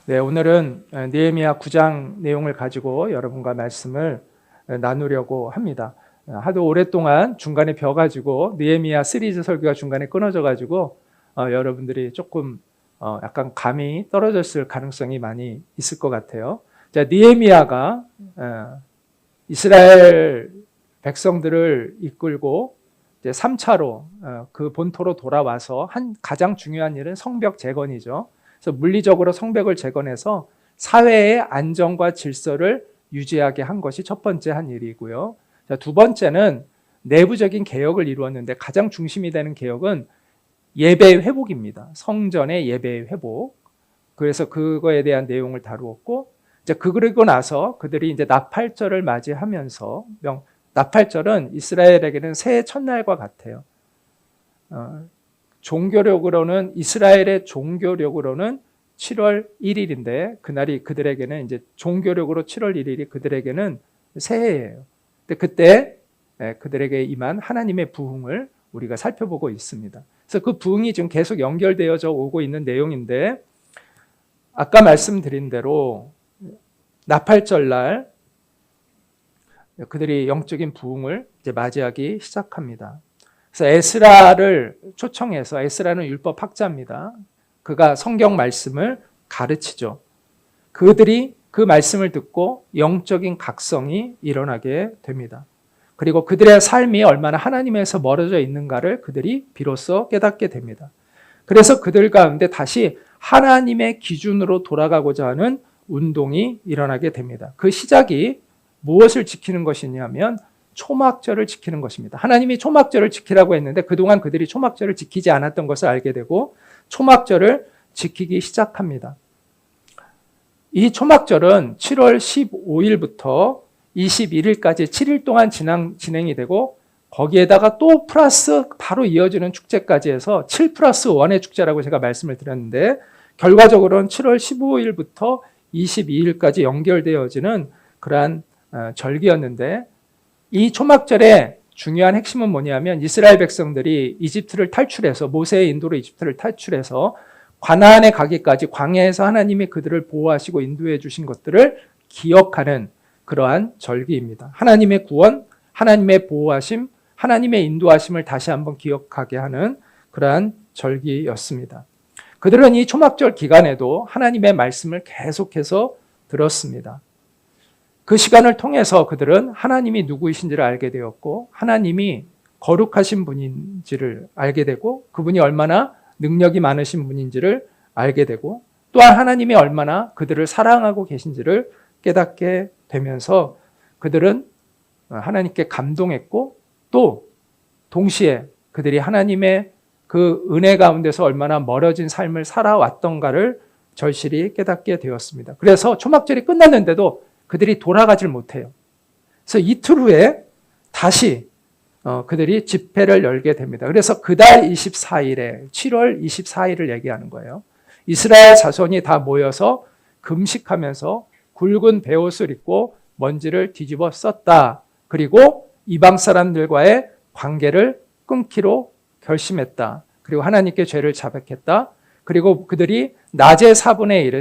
네, 오늘은 느헤미야 9장 내용을 가지고 여러분과 말씀을 나누려고 합니다. 하도 오랫동안 중간에 벼가지고 느헤미야 시리즈 설교가 중간에 끊어져가지고 여러분들이 조금 약간 감이 떨어졌을 가능성이 많이 있을 것 같아요. 자, 느헤미야가 이스라엘 백성들을 이끌고 이제 3차로 그 본토로 돌아와서 한 가장 중요한 일은 성벽 재건이죠. 그래서 물리적으로 성벽을 재건해서 사회의 안정과 질서를 유지하게 한 것이 첫 번째 한 일이고요. 자, 두 번째는 내부적인 개혁을 이루었는데 가장 중심이 되는 개혁은 예배 회복입니다. 성전의 예배 회복. 그래서 그거에 대한 내용을 다루었고, 이제 그러고 나서 그들이 이제 나팔절을 맞이하면서 나팔절은 이스라엘에게는 새해 첫날과 같아요. 종교력으로는 이스라엘의 종교력으로는 7월 1일인데 그날이 그들에게는 이제 종교력으로 7월 1일이 그들에게는 새해예요. 근데 그때 그들에게 임한 하나님의 부흥을 우리가 살펴보고 있습니다. 그래서 그 부흥이 지금 계속 연결되어져 오고 있는 내용인데 아까 말씀드린 대로 나팔절날 그들이 영적인 부흥을 이제 맞이하기 시작합니다. 그래서 에스라를 초청해서, 에스라는 율법 학자입니다. 그가 성경 말씀을 가르치죠. 그들이 그 말씀을 듣고 영적인 각성이 일어나게 됩니다. 그리고 그들의 삶이 얼마나 하나님에서 멀어져 있는가를 그들이 비로소 깨닫게 됩니다. 그래서 그들 가운데 다시 하나님의 기준으로 돌아가고자 하는 운동이 일어나게 됩니다. 그 시작이 무엇을 지키는 것이냐면 초막절을 지키는 것입니다. 하나님이 초막절을 지키라고 했는데 그동안 그들이 초막절을 지키지 않았던 것을 알게 되고 초막절을 지키기 시작합니다. 이 초막절은 7월 15일부터 21일까지 7일 동안 진행이 되고 거기에다가 또 플러스 바로 이어지는 축제까지 해서 7 플러스 1의 축제라고 제가 말씀을 드렸는데 결과적으로는 7월 15일부터 22일까지 연결되어지는 그러한 절기였는데 이 초막절의 중요한 핵심은 뭐냐면 이스라엘 백성들이 이집트를 탈출해서 모세의 인도로 이집트를 탈출해서 가나안에 가기까지 광야에서 하나님이 그들을 보호하시고 인도해 주신 것들을 기억하는 그러한 절기입니다. 하나님의 구원, 하나님의 보호하심, 하나님의 인도하심을 다시 한번 기억하게 하는 그러한 절기였습니다. 그들은 이 초막절 기간에도 하나님의 말씀을 계속해서 들었습니다. 그 시간을 통해서 그들은 하나님이 누구이신지를 알게 되었고 하나님이 거룩하신 분인지를 알게 되고 그분이 얼마나 능력이 많으신 분인지를 알게 되고 또한 하나님이 얼마나 그들을 사랑하고 계신지를 깨닫게 되면서 그들은 하나님께 감동했고 또 동시에 그들이 하나님의 그 은혜 가운데서 얼마나 멀어진 삶을 살아왔던가를 절실히 깨닫게 되었습니다. 그래서 초막절이 끝났는데도 그들이 돌아가질 못해요. 그래서 이틀 후에 다시 그들이 집회를 열게 됩니다. 그래서 그달 24일에 7월 24일을 얘기하는 거예요. 이스라엘 자손이 다 모여서 금식하면서 굵은 베옷을 입고 먼지를 뒤집어 썼다. 그리고 이방 사람들과의 관계를 끊기로 결심했다. 그리고 하나님께 죄를 자백했다. 그리고 그들이 낮의 4분의 1은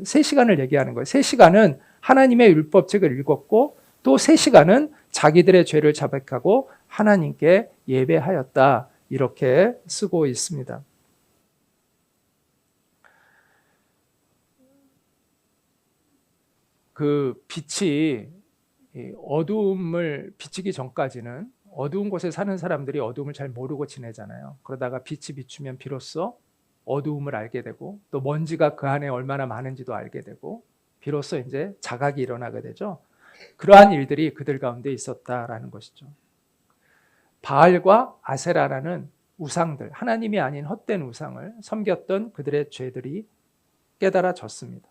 3시간을 얘기하는 거예요. 3시간은 하나님의 율법책을 읽었고 또 3시간은 자기들의 죄를 자백하고 하나님께 예배하였다. 이렇게 쓰고 있습니다. 그 빛이 어두움을 비치기 전까지는 어두운 곳에 사는 사람들이 어두움을 잘 모르고 지내잖아요. 그러다가 빛이 비추면 비로소 어두움을 알게 되고 또 먼지가 그 안에 얼마나 많은지도 알게 되고 비로소 이제 자각이 일어나게 되죠. 그러한 일들이 그들 가운데 있었다라는 것이죠. 바알과 아세라라는 우상들, 하나님이 아닌 헛된 우상을 섬겼던 그들의 죄들이 깨달아졌습니다.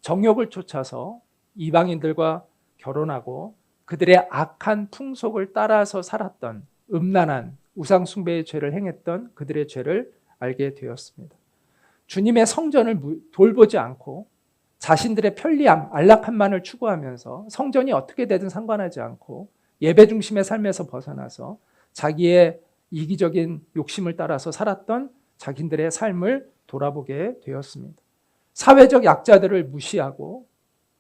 정욕을 쫓아서 이방인들과 결혼하고 그들의 악한 풍속을 따라서 살았던 음란한 우상 숭배의 죄를 행했던 그들의 죄를 알게 되었습니다. 주님의 성전을 돌보지 않고 자신들의 편리함, 안락함만을 추구하면서 성전이 어떻게 되든 상관하지 않고 예배 중심의 삶에서 벗어나서 자기의 이기적인 욕심을 따라서 살았던 자신들의 삶을 돌아보게 되었습니다. 사회적 약자들을 무시하고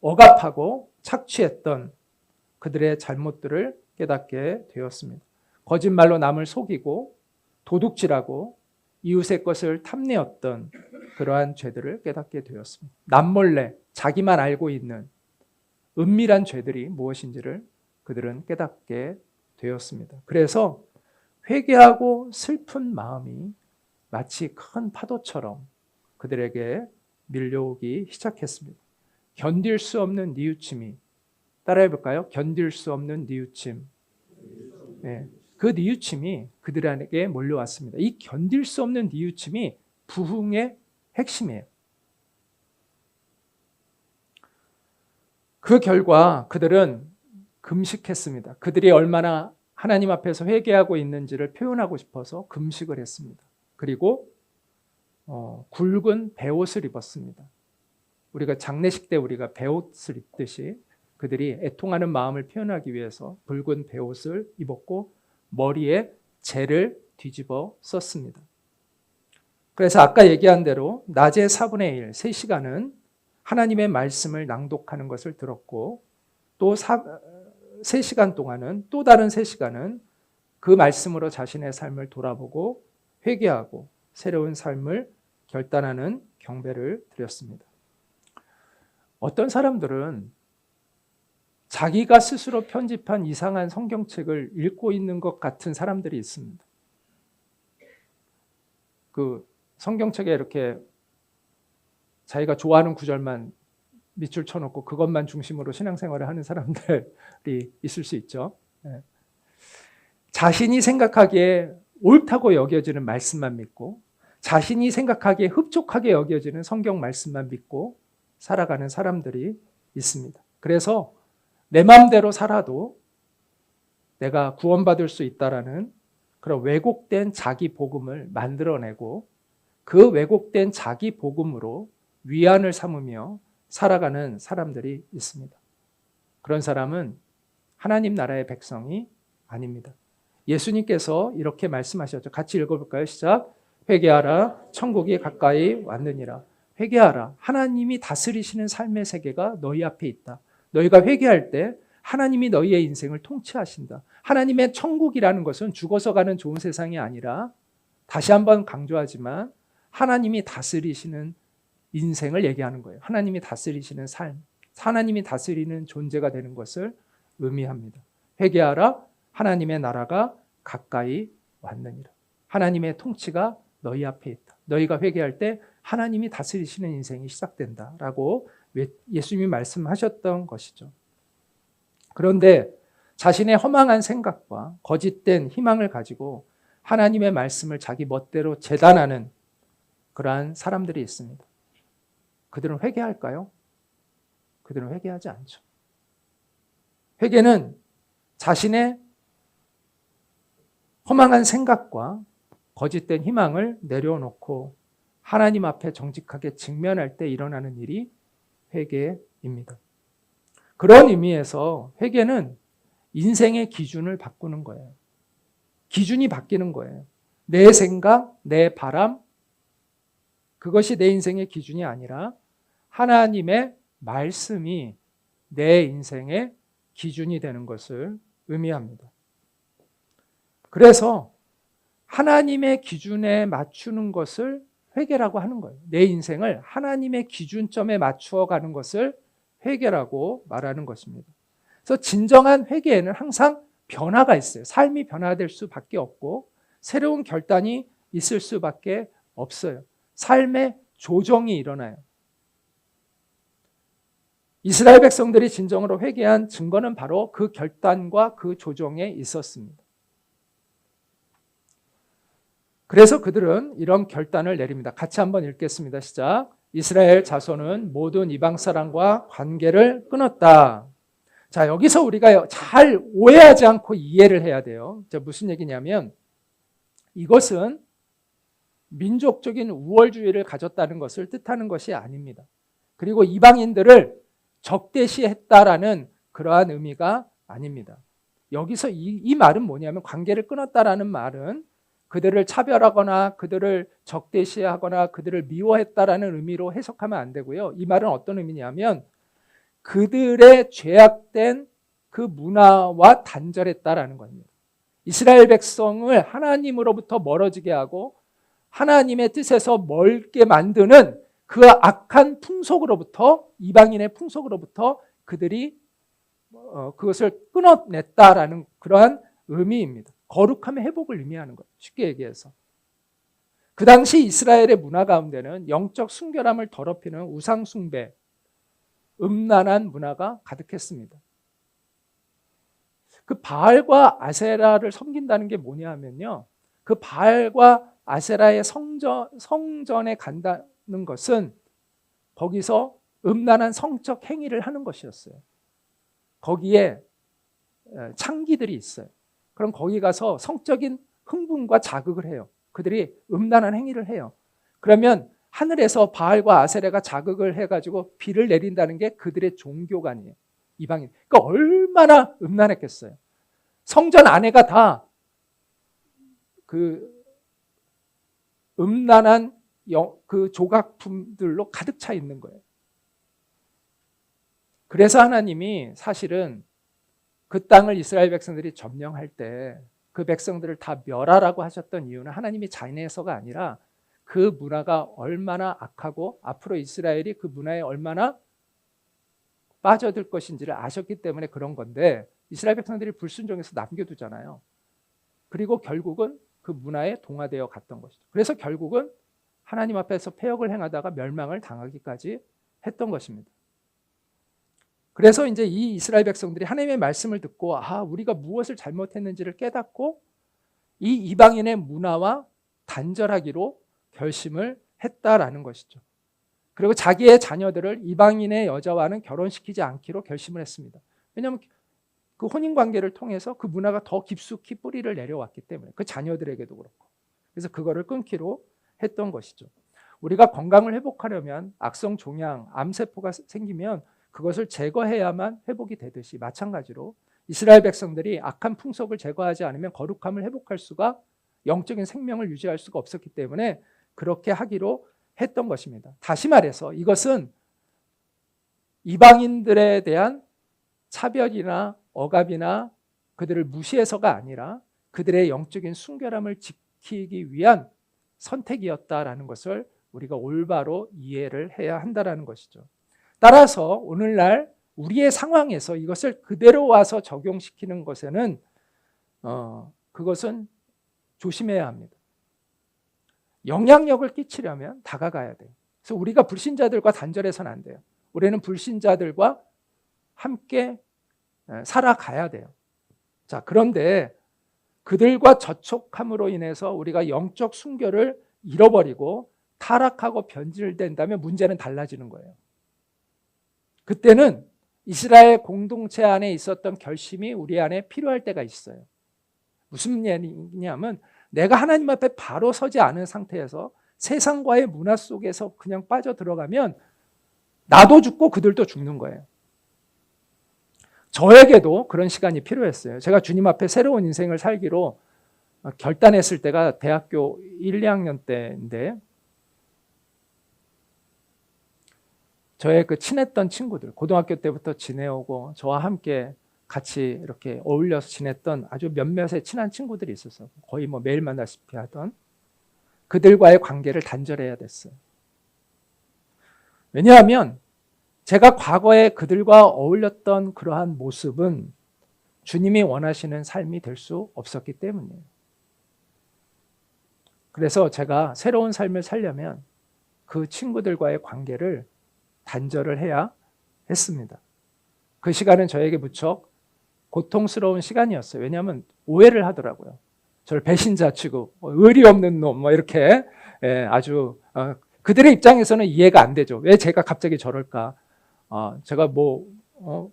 억압하고 착취했던 그들의 잘못들을 깨닫게 되었습니다. 거짓말로 남을 속이고 도둑질하고 이웃의 것을 탐내었던 그러한 죄들을 깨닫게 되었습니다. 남몰래 자기만 알고 있는 은밀한 죄들이 무엇인지를 그들은 깨닫게 되었습니다. 그래서 회개하고 슬픈 마음이 마치 큰 파도처럼 그들에게 밀려오기 시작했습니다. 견딜 수 없는 뉘우침이, 따라해 볼까요? 견딜 수 없는 뉘우침. 네, 그 뉘우침이 그들에게 몰려왔습니다. 이 견딜 수 없는 뉘우침이 부흥의 핵심이에요. 그 결과 그들은 금식했습니다. 그들이 얼마나 하나님 앞에서 회개하고 있는지를 표현하고 싶어서 금식을 했습니다. 그리고 굵은 베옷을 입었습니다. 우리가 장례식 때 우리가 베옷을 입듯이 그들이 애통하는 마음을 표현하기 위해서 붉은 베옷을 입었고 머리에 재를 뒤집어 썼습니다. 그래서 아까 얘기한 대로 낮에 4분의 1, 3시간은 하나님의 말씀을 낭독하는 것을 들었고 또 3시간 동안은 또 다른 3시간은 그 말씀으로 자신의 삶을 돌아보고 회개하고 새로운 삶을 결단하는 경배를 드렸습니다. 어떤 사람들은 자기가 스스로 편집한 이상한 성경책을 읽고 있는 것 같은 사람들이 있습니다. 그 성경책에 이렇게 자기가 좋아하는 구절만 밑줄 쳐놓고 그것만 중심으로 신앙생활을 하는 사람들이 있을 수 있죠. 자신이 생각하기에 옳다고 여겨지는 말씀만 믿고 자신이 생각하기에 흡족하게 여겨지는 성경 말씀만 믿고 살아가는 사람들이 있습니다. 그래서 내 마음대로 살아도 내가 구원받을 수 있다라는 그런 왜곡된 자기 복음을 만들어내고 그 왜곡된 자기 복음으로 위안을 삼으며 살아가는 사람들이 있습니다. 그런 사람은 하나님 나라의 백성이 아닙니다. 예수님께서 이렇게 말씀하셨죠. 같이 읽어볼까요? 시작. 회개하라, 천국이 가까이 왔느니라. 회개하라, 하나님이 다스리시는 삶의 세계가 너희 앞에 있다. 너희가 회개할 때 하나님이 너희의 인생을 통치하신다. 하나님의 천국이라는 것은 죽어서 가는 좋은 세상이 아니라, 다시 한번 강조하지만 하나님이 다스리시는 인생을 얘기하는 거예요. 하나님이 다스리시는 삶, 하나님이 다스리는 존재가 되는 것을 의미합니다. 회개하라, 하나님의 나라가 가까이 왔느니라. 하나님의 통치가 너희 앞에 있다. 너희가 회개할 때 하나님이 다스리시는 인생이 시작된다라고 예수님이 말씀하셨던 것이죠. 그런데 자신의 허망한 생각과 거짓된 희망을 가지고 하나님의 말씀을 자기 멋대로 재단하는 그러한 사람들이 있습니다. 그들은 회개할까요? 그들은 회개하지 않죠. 회개는 자신의 허망한 생각과 거짓된 희망을 내려놓고 하나님 앞에 정직하게 직면할 때 일어나는 일이 회개입니다. 그런 의미에서 회개는 인생의 기준을 바꾸는 거예요. 기준이 바뀌는 거예요. 내 생각, 내 바람, 그것이 내 인생의 기준이 아니라 하나님의 말씀이 내 인생의 기준이 되는 것을 의미합니다. 그래서 하나님의 기준에 맞추는 것을 회개라고 하는 거예요. 내 인생을 하나님의 기준점에 맞추어 가는 것을 회개라고 말하는 것입니다. 그래서 진정한 회개에는 항상 변화가 있어요. 삶이 변화될 수밖에 없고 새로운 결단이 있을 수밖에 없어요. 삶의 조정이 일어나요. 이스라엘 백성들이 진정으로 회개한 증거는 바로 그 결단과 그 조정에 있었습니다. 그래서 그들은 이런 결단을 내립니다. 같이 한번 읽겠습니다. 시작. 이스라엘 자손은 모든 이방 사람과 관계를 끊었다. 자, 여기서 우리가 잘 오해하지 않고 이해를 해야 돼요. 자, 무슨 얘기냐면 이것은 민족적인 우월주의를 가졌다는 것을 뜻하는 것이 아닙니다. 그리고 이방인들을 적대시했다라는 그러한 의미가 아닙니다. 여기서 이 말은 뭐냐면 관계를 끊었다라는 말은 그들을 차별하거나 그들을 적대시하거나 그들을 미워했다라는 의미로 해석하면 안 되고요. 이 말은 어떤 의미냐면 그들의 죄악된 그 문화와 단절했다라는 겁니다. 이스라엘 백성을 하나님으로부터 멀어지게 하고 하나님의 뜻에서 멀게 만드는 그 악한 풍속으로부터, 이방인의 풍속으로부터 그들이 그것을 끊어냈다라는 그러한 의미입니다. 거룩함의 회복을 의미하는 거예요. 쉽게 얘기해서. 그 당시 이스라엘의 문화 가운데는 영적 순결함을 더럽히는 우상 숭배, 음란한 문화가 가득했습니다. 그 바알과 아세라를 섬긴다는 게 뭐냐 하면요, 그 바알과 아세라의 성전에 간다는 것은 거기서 음란한 성적 행위를 하는 것이었어요. 거기에 창기들이 있어요. 그럼 거기 가서 성적인 흥분과 자극을 해요. 그들이 음란한 행위를 해요. 그러면 하늘에서 바알과 아세라가 자극을 해가지고 비를 내린다는 게 그들의 종교가 아니에요. 이방인. 그러니까 얼마나 음란했겠어요. 성전 안에가 다 그 음란한 그 조각품들로 가득 차 있는 거예요. 그래서 하나님이 사실은 그 땅을 이스라엘 백성들이 점령할 때 그 백성들을 다 멸하라고 하셨던 이유는 하나님이 잔인해서가 아니라 그 문화가 얼마나 악하고 앞으로 이스라엘이 그 문화에 얼마나 빠져들 것인지를 아셨기 때문에 그런 건데, 이스라엘 백성들이 불순종해서 남겨두잖아요. 그리고 결국은 그 문화에 동화되어 갔던 것이죠. 그래서 결국은 하나님 앞에서 패역을 행하다가 멸망을 당하기까지 했던 것입니다. 그래서 이제 이 이스라엘 백성들이 하나님의 말씀을 듣고 우리가 무엇을 잘못했는지를 깨닫고 이 이방인의 문화와 단절하기로 결심을 했다라는 것이죠. 그리고 자기의 자녀들을 이방인의 여자와는 결혼시키지 않기로 결심을 했습니다. 왜냐하면 그 혼인관계를 통해서 그 문화가 더 깊숙이 뿌리를 내려왔기 때문에, 그 자녀들에게도 그렇고. 그래서 그거를 끊기로 했던 것이죠. 우리가 건강을 회복하려면 악성 종양, 암세포가 생기면 그것을 제거해야만 회복이 되듯이 마찬가지로 이스라엘 백성들이 악한 풍속을 제거하지 않으면 거룩함을 회복할 수가, 영적인 생명을 유지할 수가 없었기 때문에 그렇게 하기로 했던 것입니다. 다시 말해서 이것은 이방인들에 대한 차별이나 억압이나 그들을 무시해서가 아니라 그들의 영적인 순결함을 지키기 위한 선택이었다라는 것을 우리가 올바로 이해를 해야 한다는 것이죠. 따라서 오늘날 우리의 상황에서 이것을 그대로 와서 적용시키는 것에는 그것은 조심해야 합니다. 영향력을 끼치려면 다가가야 돼요. 그래서 우리가 불신자들과 단절해서는 안 돼요. 우리는 불신자들과 함께 살아가야 돼요. 자, 그런데 그들과 접촉함으로 인해서 우리가 영적 순결을 잃어버리고 타락하고 변질된다면 문제는 달라지는 거예요. 그때는 이스라엘 공동체 안에 있었던 결심이 우리 안에 필요할 때가 있어요. 무슨 얘기냐면 내가 하나님 앞에 바로 서지 않은 상태에서 세상과의 문화 속에서 그냥 빠져들어가면 나도 죽고 그들도 죽는 거예요. 저에게도 그런 시간이 필요했어요. 제가 주님 앞에 새로운 인생을 살기로 결단했을 때가 대학교 1, 2학년 때인데, 저의 그 친했던 친구들, 고등학교 때부터 지내오고 저와 함께 같이 이렇게 어울려서 지냈던 아주 몇몇의 친한 친구들이 있어서 거의 뭐 매일 만나시피 하던 그들과의 관계를 단절해야 됐어요. 왜냐하면 제가 과거에 그들과 어울렸던 그러한 모습은 주님이 원하시는 삶이 될 수 없었기 때문이에요. 그래서 제가 새로운 삶을 살려면 그 친구들과의 관계를 단절을 해야 했습니다. 그 시간은 저에게 무척 고통스러운 시간이었어요. 왜냐하면 오해를 하더라고요. 저를 배신자 취급, 의리 없는 놈, 이렇게 아주 그들의 입장에서는 이해가 안 되죠. 왜 제가 갑자기 저럴까? 제가 그러니까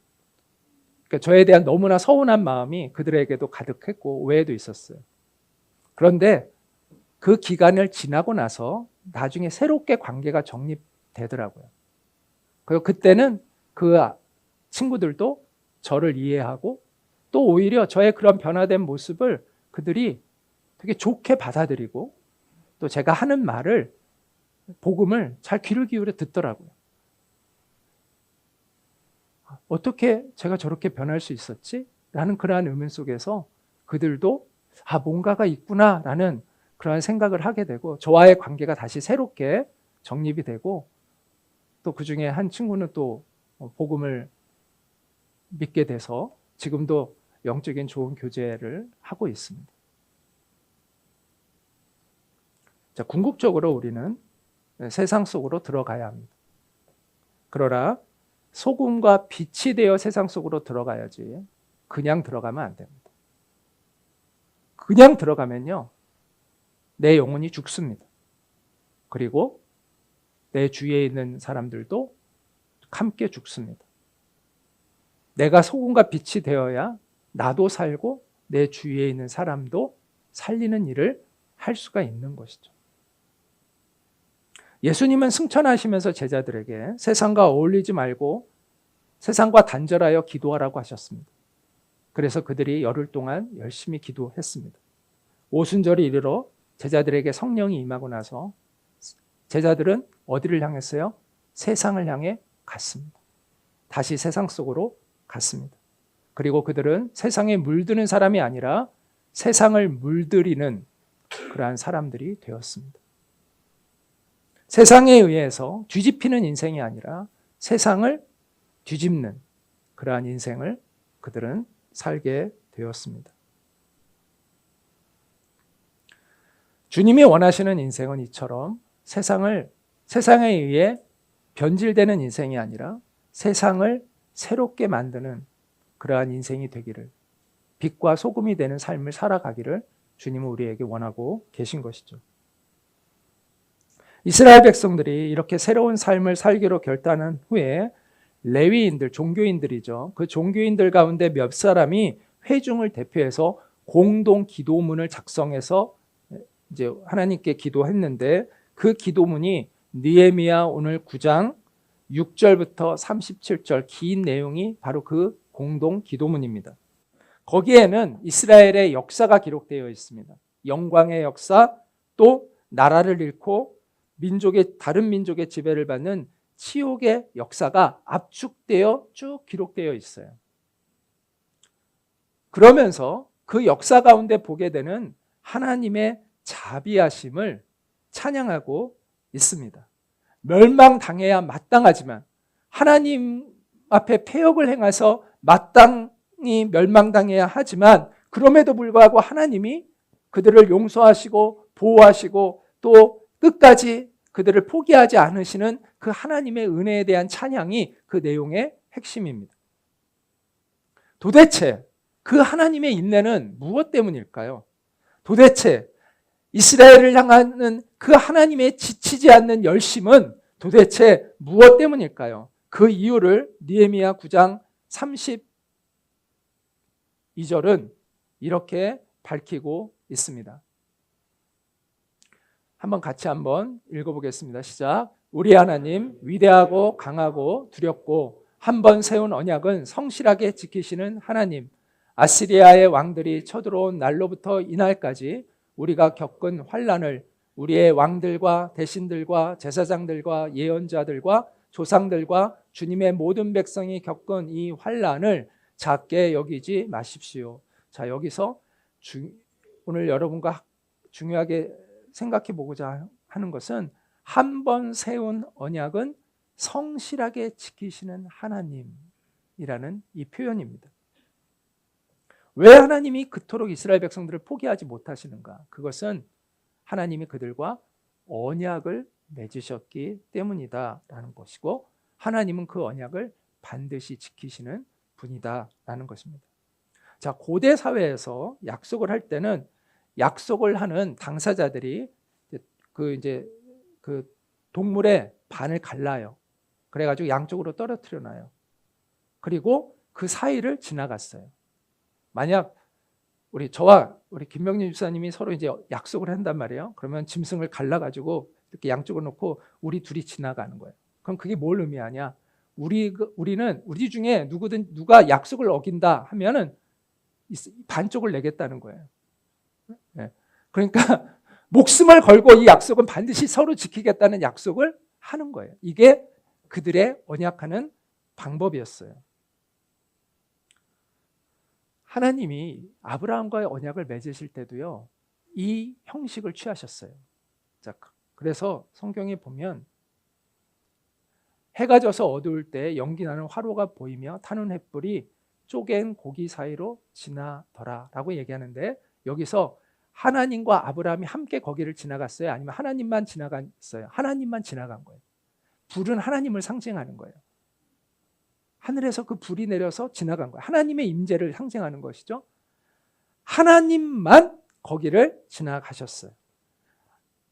저에 대한 너무나 서운한 마음이 그들에게도 가득했고 오해도 있었어요. 그런데 그 기간을 지나고 나서 나중에 새롭게 관계가 정립되더라고요. 그리고 그때는 그 친구들도 저를 이해하고 또 오히려 저의 그런 변화된 모습을 그들이 되게 좋게 받아들이고 또 제가 하는 말을 복음을 잘 귀를 기울여 듣더라고요. 어떻게 제가 저렇게 변할 수 있었지? 라는 그러한 의문 속에서 그들도 뭔가가 있구나 라는 그러한 생각을 하게 되고 저와의 관계가 다시 새롭게 정립이 되고 또 그 중에 한 친구는 또 복음을 믿게 돼서 지금도 영적인 좋은 교제를 하고 있습니다. 자, 궁극적으로 우리는 세상 속으로 들어가야 합니다. 그러나 소금과 빛이 되어 세상 속으로 들어가야지 그냥 들어가면 안 됩니다. 그냥 들어가면요, 내 영혼이 죽습니다. 그리고 내 주위에 있는 사람들도 함께 죽습니다. 내가 소금과 빛이 되어야 나도 살고 내 주위에 있는 사람도 살리는 일을 할 수가 있는 것이죠. 예수님은 승천하시면서 제자들에게 세상과 어울리지 말고 세상과 단절하여 기도하라고 하셨습니다. 그래서 그들이 열흘 동안 열심히 기도했습니다. 오순절이 이르러 제자들에게 성령이 임하고 나서 제자들은 어디를 향했어요? 세상을 향해 갔습니다. 다시 세상 속으로 갔습니다. 그리고 그들은 세상에 물드는 사람이 아니라 세상을 물들이는 그러한 사람들이 되었습니다. 세상에 의해서 뒤집히는 인생이 아니라 세상을 뒤집는 그러한 인생을 그들은 살게 되었습니다. 주님이 원하시는 인생은 이처럼 세상에 의해 변질되는 인생이 아니라 세상을 새롭게 만드는 그러한 인생이 되기를, 빛과 소금이 되는 삶을 살아가기를 주님은 우리에게 원하고 계신 것이죠. 이스라엘 백성들이 이렇게 새로운 삶을 살기로 결단한 후에 레위인들, 종교인들이죠. 그 종교인들 가운데 몇 사람이 회중을 대표해서 공동 기도문을 작성해서 이제 하나님께 기도했는데 그 기도문이 느헤미야 오늘 9장 6절부터 37절 긴 내용이 바로 그 공동 기도문입니다. 거기에는 이스라엘의 역사가 기록되어 있습니다. 영광의 역사, 또 나라를 잃고 다른 민족의 지배를 받는 치욕의 역사가 압축되어 쭉 기록되어 있어요. 그러면서 그 역사 가운데 보게 되는 하나님의 자비하심을 찬양하고 있습니다. 멸망당해야 마땅하지만 하나님 앞에 패역을 행해서 마땅히 멸망당해야 하지만 그럼에도 불구하고 하나님이 그들을 용서하시고 보호하시고 또 끝까지 그들을 포기하지 않으시는 그 하나님의 은혜에 대한 찬양이 그 내용의 핵심입니다. 도대체 그 하나님의 인내는 무엇 때문일까요? 도대체 이스라엘을 향하는 그 하나님의 지치지 않는 열심은 도대체 무엇 때문일까요? 그 이유를 느헤미야 9장 32절은 이렇게 밝히고 있습니다. 같이 한번 읽어보겠습니다. 시작. 우리 하나님 위대하고 강하고 두렵고 한 번 세운 언약은 성실하게 지키시는 하나님, 아시리아의 왕들이 쳐들어온 날로부터 이날까지 우리가 겪은 환난을 우리의 왕들과 대신들과 제사장들과 예언자들과 조상들과 주님의 모든 백성이 겪은 이 환난을 작게 여기지 마십시오. 자, 여기서 오늘 여러분과 중요하게 생각해 보고자 하는 것은 한 번 세운 언약은 성실하게 지키시는 하나님이라는 이 표현입니다. 왜 하나님이 그토록 이스라엘 백성들을 포기하지 못하시는가? 그것은 하나님이 그들과 언약을 맺으셨기 때문이다라는 것이고 하나님은 그 언약을 반드시 지키시는 분이다라는 것입니다. 자, 고대 사회에서 약속을 할 때는 약속을 하는 당사자들이 그 동물의 반을 갈라요. 그래가지고 양쪽으로 떨어뜨려 놔요. 그리고 그 사이를 지나갔어요. 만약 저와 우리 김명림 집사님이 서로 이제 약속을 한단 말이에요. 그러면 짐승을 갈라가지고 이렇게 양쪽으로 놓고 우리 둘이 지나가는 거예요. 그럼 그게 뭘 의미하냐? 우리는 우리 중에 누가 약속을 어긴다 하면은 반쪽을 내겠다는 거예요. 네. 그러니까 목숨을 걸고 이 약속은 반드시 서로 지키겠다는 약속을 하는 거예요. 이게 그들의 언약하는 방법이었어요. 하나님이 아브라함과의 언약을 맺으실 때도요, 이 형식을 취하셨어요. 자, 그래서 성경에 보면 해가 져서 어두울 때 연기나는 화로가 보이며 타는 횃불이 쪼갠 고기 사이로 지나더라 라고 얘기하는데, 여기서 하나님과 아브라함이 함께 거기를 지나갔어요? 아니면 하나님만 지나갔어요? 하나님만 지나간 거예요. 불은 하나님을 상징하는 거예요. 하늘에서 그 불이 내려서 지나간 거예요. 하나님의 임재를 상징하는 것이죠. 하나님만 거기를 지나가셨어요.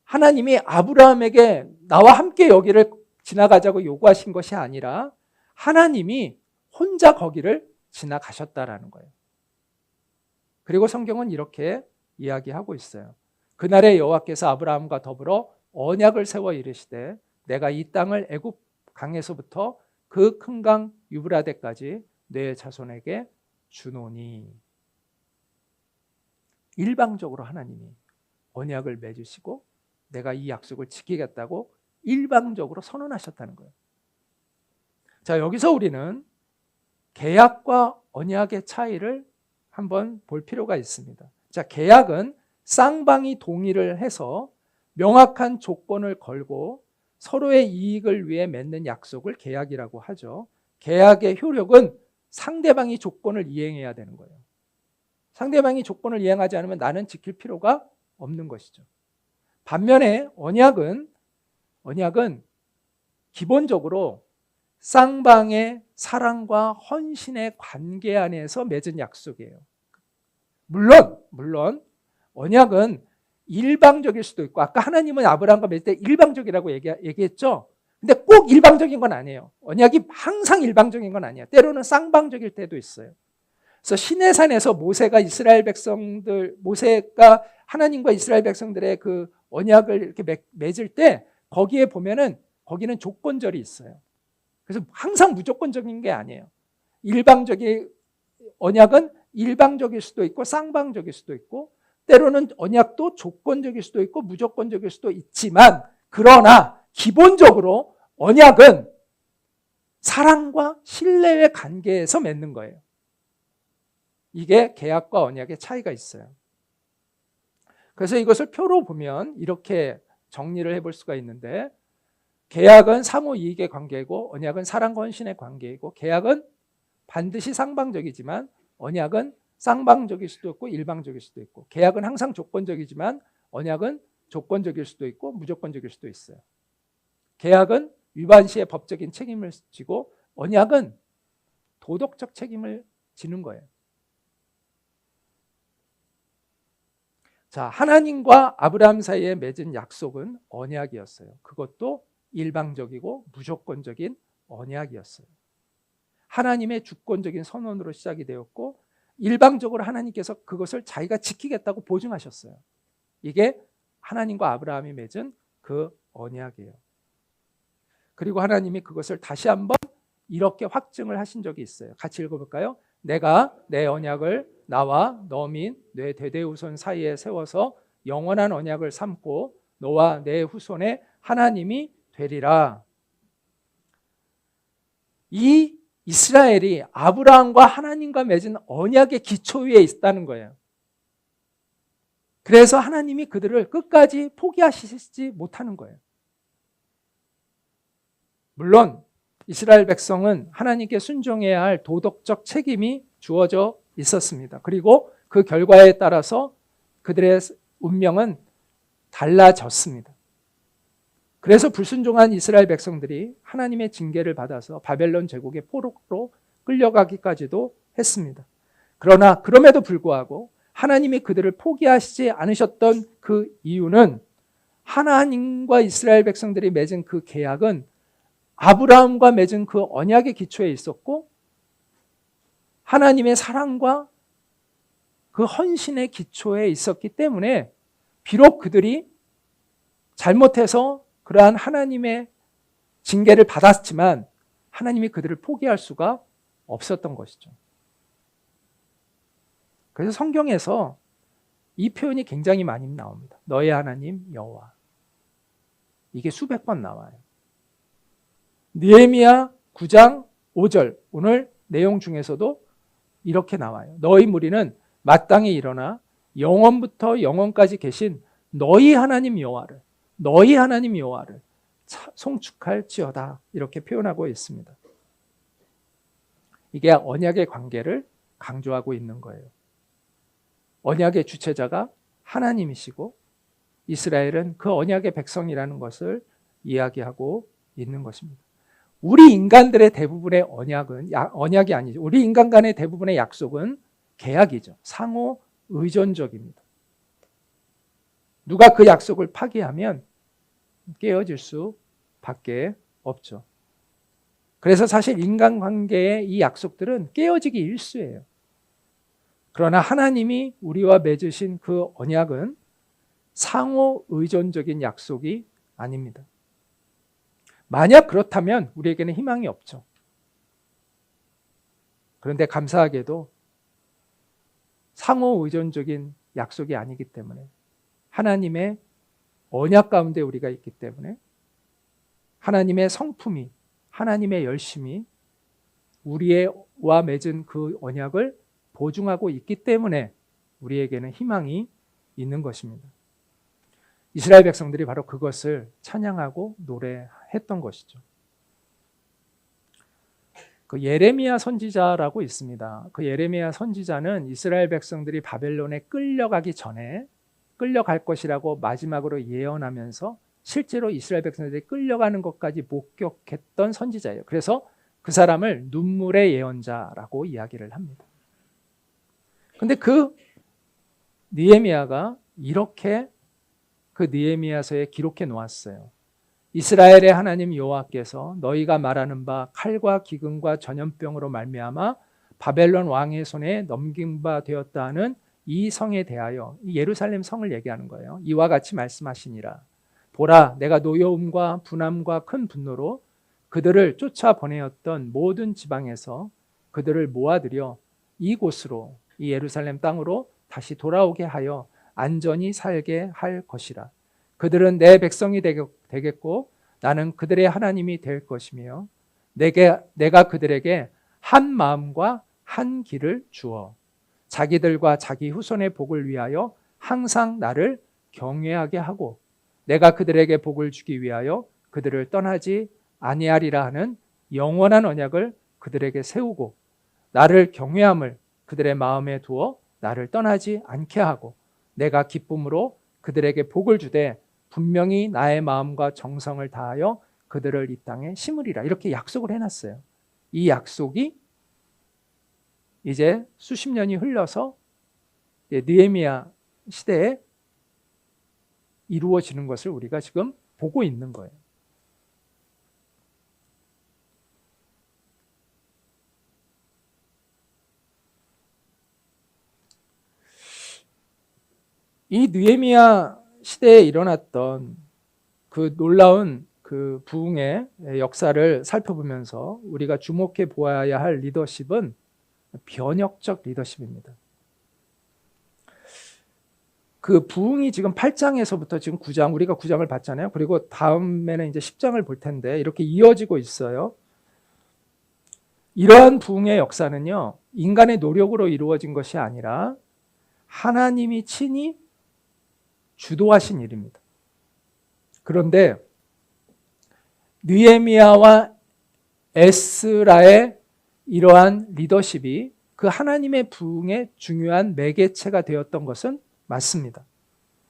하나님이 아브라함에게 나와 함께 여기를 지나가자고 요구하신 것이 아니라 하나님이 혼자 거기를 지나가셨다라는 거예요. 그리고 성경은 이렇게 이야기하고 있어요. 그날에 여호와께서 아브라함과 더불어 언약을 세워 이르시되 내가 이 땅을 애굽 강에서부터 그 큰 강 유브라데까지 내 자손에게 주노니. 일방적으로 하나님이 언약을 맺으시고 내가 이 약속을 지키겠다고 일방적으로 선언하셨다는 거예요. 자, 여기서 우리는 계약과 언약의 차이를 한번 볼 필요가 있습니다. 자, 계약은 쌍방이 동의를 해서 명확한 조건을 걸고 서로의 이익을 위해 맺는 약속을 계약이라고 하죠. 계약의 효력은 상대방이 조건을 이행해야 되는 거예요. 상대방이 조건을 이행하지 않으면 나는 지킬 필요가 없는 것이죠. 반면에 언약은 기본적으로 쌍방의 사랑과 헌신의 관계 안에서 맺은 약속이에요. 물론 언약은 일방적일 수도 있고, 아까 하나님은 아브라함과 맺을 때 일방적이라고 얘기했죠. 근데 꼭 일방적인 건 아니에요. 언약이 항상 일방적인 건 아니에요. 때로는 쌍방적일 때도 있어요. 그래서 시내산에서 모세가 하나님과 이스라엘 백성들의 그 언약을 이렇게 맺을 때 거기에 보면은 거기는 조건절이 있어요. 그래서 항상 무조건적인 게 아니에요. 언약은 일방적일 수도 있고 쌍방적일 수도 있고, 때로는 언약도 조건적일 수도 있고 무조건적일 수도 있지만, 그러나 기본적으로 언약은 사랑과 신뢰의 관계에서 맺는 거예요. 이게 계약과 언약의 차이가 있어요. 그래서 이것을 표로 보면 이렇게 정리를 해볼 수가 있는데, 계약은 상호이익의 관계이고 언약은 사랑과 헌신의 관계이고, 계약은 반드시 상방적이지만 언약은 쌍방적일 수도 있고 일방적일 수도 있고, 계약은 항상 조건적이지만 언약은 조건적일 수도 있고 무조건적일 수도 있어요. 계약은 위반 시에 법적인 책임을 지고 언약은 도덕적 책임을 지는 거예요. 자, 하나님과 아브라함 사이에 맺은 약속은 언약이었어요. 그것도 일방적이고 무조건적인 언약이었어요. 하나님의 주권적인 선언으로 시작이 되었고, 일방적으로 하나님께서 그것을 자기가 지키겠다고 보증하셨어요. 이게 하나님과 아브라함이 맺은 그 언약이에요. 그리고 하나님이 그것을 다시 한번 이렇게 확증을 하신 적이 있어요. 같이 읽어볼까요? 내가 내 언약을 나와 너 및 내 대대후손 사이에 세워서 영원한 언약을 삼고 너와 내 후손의 하나님이 되리라. 이 이스라엘이 아브라함과 하나님과 맺은 언약의 기초 위에 있다는 거예요. 그래서 하나님이 그들을 끝까지 포기하시지 못하는 거예요. 물론 이스라엘 백성은 하나님께 순종해야 할 도덕적 책임이 주어져 있었습니다. 그리고 그 결과에 따라서 그들의 운명은 달라졌습니다. 그래서 불순종한 이스라엘 백성들이 하나님의 징계를 받아서 바벨론 제국의 포로로 끌려가기까지도 했습니다. 그러나 그럼에도 불구하고 하나님이 그들을 포기하시지 않으셨던 그 이유는, 하나님과 이스라엘 백성들이 맺은 그 계약은 아브라함과 맺은 그 언약의 기초에 있었고, 하나님의 사랑과 그 헌신의 기초에 있었기 때문에 비록 그들이 잘못해서 그러한 하나님의 징계를 받았지만 하나님이 그들을 포기할 수가 없었던 것이죠. 그래서 성경에서 이 표현이 굉장히 많이 나옵니다. 너의 하나님 여호와. 이게 수백 번 나와요. 느헤미야 9장 5절 오늘 내용 중에서도 이렇게 나와요. 너희 무리는 마땅히 일어나 영원부터 영원까지 계신 너희 하나님 여호와를 송축할지어다 이렇게 표현하고 있습니다. 이게 언약의 관계를 강조하고 있는 거예요. 언약의 주체자가 하나님이시고 이스라엘은 그 언약의 백성이라는 것을 이야기하고 있는 것입니다. 우리 인간들의 대부분의 언약이 아니죠. 우리 인간 간의 대부분의 약속은 계약이죠. 상호 의존적입니다. 누가 그 약속을 파기하면 깨어질 수밖에 없죠. 그래서 사실 인간관계의 이 약속들은 깨어지기 일쑤예요. 그러나 하나님이 우리와 맺으신 그 언약은 상호 의존적인 약속이 아닙니다. 만약 그렇다면 우리에게는 희망이 없죠. 그런데 감사하게도 상호 의존적인 약속이 아니기 때문에 하나님의 언약 가운데 우리가 있기 때문에 하나님의 성품이 하나님의 열심이 우리와 맺은 그 언약을 보증하고 있기 때문에 우리에게는 희망이 있는 것입니다. 이스라엘 백성들이 바로 그것을 찬양하고 노래했던 것이죠. 그 예레미야 선지자라고 있습니다. 그 예레미야 선지자는 이스라엘 백성들이 바벨론에 끌려가기 전에 끌려갈 것이라고 마지막으로 예언하면서 실제로 이스라엘 백성들이 끌려가는 것까지 목격했던 선지자예요. 그래서 그 사람을 눈물의 예언자라고 이야기를 합니다. 그런데 그 느헤미야가 이렇게 그 느헤미야서에 기록해 놓았어요. 이스라엘의 하나님 여호와께서 너희가 말하는 바 칼과 기근과 전염병으로 말미암아 바벨론 왕의 손에 넘긴 바 되었다 하는 이 성에 대하여, 이 예루살렘 성을 얘기하는 거예요. 이와 같이 말씀하시니라. 보라, 내가 노여움과 분함과 큰 분노로 그들을 쫓아보내었던 모든 지방에서 그들을 모아들여 이곳으로, 이 예루살렘 땅으로 다시 돌아오게 하여 안전히 살게 할 것이라. 그들은 내 백성이 되겠고 나는 그들의 하나님이 될 것이며 내가 그들에게 한 마음과 한 길을 주어 자기들과 자기 후손의 복을 위하여 항상 나를 경외하게 하고 내가 그들에게 복을 주기 위하여 그들을 떠나지 아니하리라 하는 영원한 언약을 그들에게 세우고 나를 경외함을 그들의 마음에 두어 나를 떠나지 않게 하고 내가 기쁨으로 그들에게 복을 주되 분명히 나의 마음과 정성을 다하여 그들을 이 땅에 심으리라. 이렇게 약속을 해놨어요. 이 약속이 이제 수십 년이 흘러서 느헤미야 시대에 이루어지는 것을 우리가 지금 보고 있는 거예요. 이 느헤미야 시대에 일어났던 그 놀라운 그 부흥의 역사를 살펴보면서 우리가 주목해 보아야 할 리더십은 변혁적 리더십입니다. 그 부흥이 지금 8장에서부터 지금 9장, 우리가 9장을 봤잖아요. 그리고 다음에는 이제 10장을 볼 텐데 이렇게 이어지고 있어요. 이러한 부흥의 역사는요, 인간의 노력으로 이루어진 것이 아니라 하나님이 친히 주도하신 일입니다. 그런데 느헤미야와 에스라의 이러한 리더십이 그 하나님의 부흥의 중요한 매개체가 되었던 것은 맞습니다.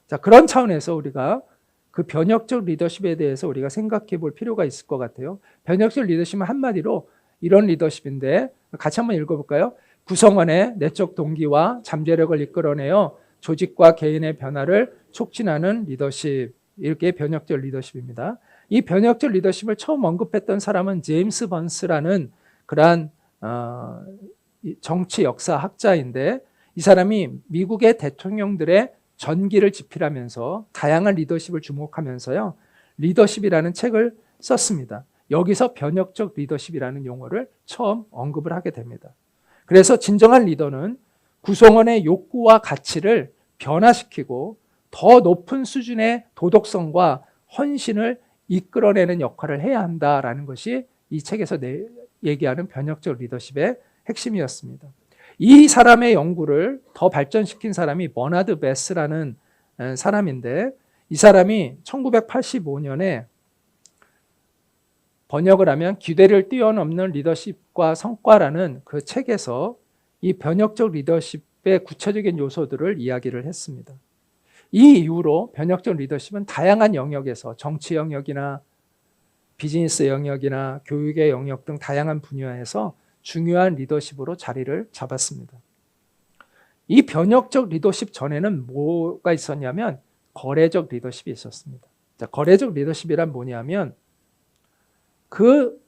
자, 그런 차원에서 우리가 그 변혁적 리더십에 대해서 우리가 생각해 볼 필요가 있을 것 같아요. 변혁적 리더십은 한마디로 이런 리더십인데 같이 한번 읽어볼까요? 구성원의 내적 동기와 잠재력을 이끌어내어 조직과 개인의 변화를 촉진하는 리더십, 이렇게 변혁적 리더십입니다. 이 변혁적 리더십을 처음 언급했던 사람은 제임스 번스라는 그러한 정치 역사 학자인데 이 사람이 미국의 대통령들의 전기를 집필하면서 다양한 리더십을 주목하면서요, 리더십이라는 책을 썼습니다. 여기서 변혁적 리더십이라는 용어를 처음 언급을 하게 됩니다. 그래서 진정한 리더는 구성원의 욕구와 가치를 변화시키고 더 높은 수준의 도덕성과 헌신을 이끌어내는 역할을 해야 한다라는 것이 이 책에서 얘기하는 변혁적 리더십의 핵심이었습니다. 이 사람의 연구를 더 발전시킨 사람이 버나드 베스라는 사람인데, 이 사람이 1985년에 번역을 하면 기대를 뛰어넘는 리더십과 성과라는 그 책에서 이 변혁적 리더십의 구체적인 요소들을 이야기를 했습니다. 이 이후로 변혁적 리더십은 다양한 영역에서 정치 영역이나 비즈니스 영역이나 교육의 영역 등 다양한 분야에서 중요한 리더십으로 자리를 잡았습니다. 이 변혁적 리더십 전에는 뭐가 있었냐면 거래적 리더십이 있었습니다. 자, 거래적 리더십이란 뭐냐면 그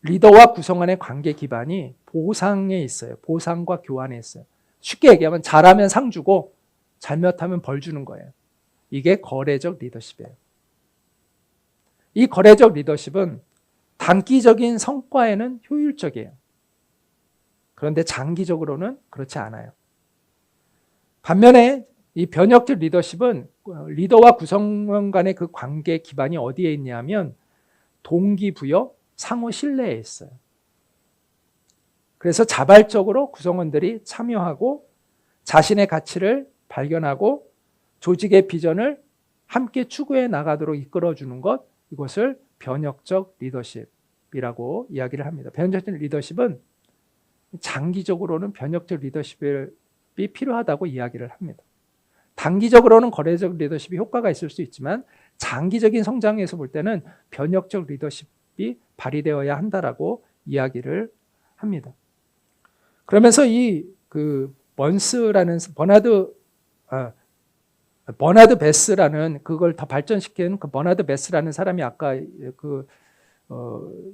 리더와 구성원의 관계 기반이 보상에 있어요. 보상과 교환에 있어요. 쉽게 얘기하면 잘하면 상 주고 잘못하면 벌 주는 거예요. 이게 거래적 리더십이에요. 이 거래적 리더십은 단기적인 성과에는 효율적이에요. 그런데 장기적으로는 그렇지 않아요. 반면에 이 변혁적 리더십은 리더와 구성원 간의 그 관계 기반이 어디에 있냐면 동기부여, 상호 신뢰에 있어요. 그래서 자발적으로 구성원들이 참여하고 자신의 가치를 발견하고 조직의 비전을 함께 추구해 나가도록 이끌어주는 것, 이것을 변혁적 리더십이라고 이야기를 합니다. 변혁적 리더십은 장기적으로는 변혁적 리더십이 필요하다고 이야기를 합니다. 단기적으로는 거래적 리더십이 효과가 있을 수 있지만 장기적인 성장에서 볼 때는 변혁적 리더십이 발휘되어야 한다라고 이야기를 합니다. 그러면서 버나드 베스라는 그걸 더 발전시킨 그 버나드 베스라는 사람이 아까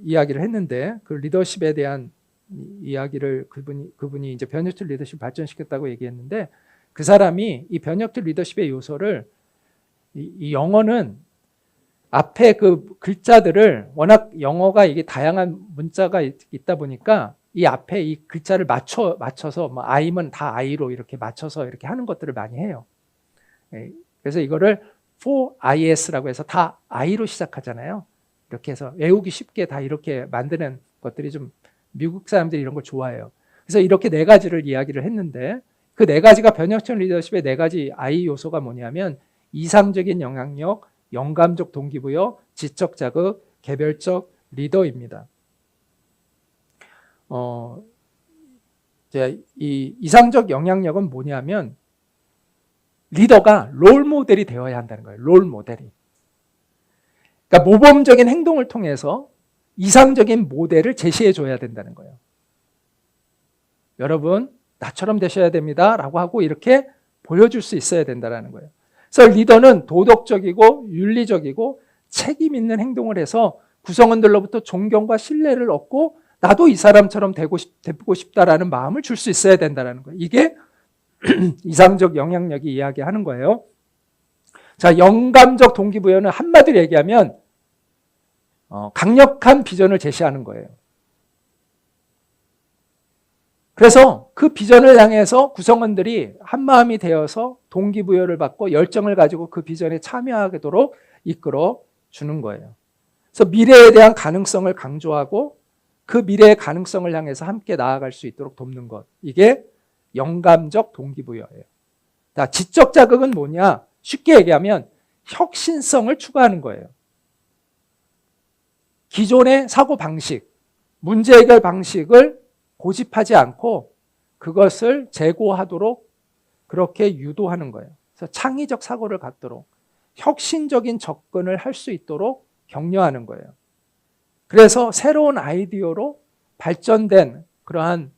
이야기를 했는데 그 리더십에 대한 이야기를 그분이 이제 변혁적 리더십을 발전시켰다고 얘기했는데, 그 사람이 이 변혁적 리더십의 요소를 이 영어는 앞에 그 글자들을 워낙 영어가 이게 다양한 문자가 있다 보니까 이 앞에 이 글자를 맞춰서 뭐 I면 다 I로 이렇게 맞춰서 이렇게 하는 것들을 많이 해요. 그래서 이거를 4IS라고 해서 다 I로 시작하잖아요. 이렇게 해서 외우기 쉽게 다 이렇게 만드는 것들이 좀 미국 사람들이 이런 걸 좋아해요. 그래서 이렇게 네 가지를 이야기를 했는데, 그 네 가지가 변혁적 리더십의 네 가지 I 요소가 뭐냐면 이상적인 영향력, 영감적 동기부여, 지적 자극, 개별적 리더입니다. 이 이상적 영향력은 뭐냐면 리더가 롤 모델이 되어야 한다는 거예요. 롤 모델이. 그러니까 모범적인 행동을 통해서 이상적인 모델을 제시해 줘야 된다는 거예요. 여러분, 나처럼 되셔야 됩니다 라고 하고 이렇게 보여줄 수 있어야 된다는 거예요. 그래서 리더는 도덕적이고 윤리적이고 책임 있는 행동을 해서 구성원들로부터 존경과 신뢰를 얻고 나도 이 사람처럼 되고 싶다라는 마음을 줄 수 있어야 된다는 거예요. 이게 이상적 영향력이 이야기하는 거예요. 자, 영감적 동기부여는 한마디로 얘기하면 강력한 비전을 제시하는 거예요. 그래서 그 비전을 향해서 구성원들이 한마음이 되어서 동기부여를 받고 열정을 가지고 그 비전에 참여하도록 이끌어 주는 거예요. 그래서 미래에 대한 가능성을 강조하고 그 미래의 가능성을 향해서 함께 나아갈 수 있도록 돕는 것. 이게 영감적 동기부여예요. 자, 지적 자극은 뭐냐? 쉽게 얘기하면 혁신성을 추구하는 거예요. 기존의 사고 방식, 문제 해결 방식을 고집하지 않고 그것을 제고하도록 그렇게 유도하는 거예요. 그래서 창의적 사고를 갖도록 혁신적인 접근을 할 수 있도록 격려하는 거예요. 그래서 새로운 아이디어로 발전된 그러한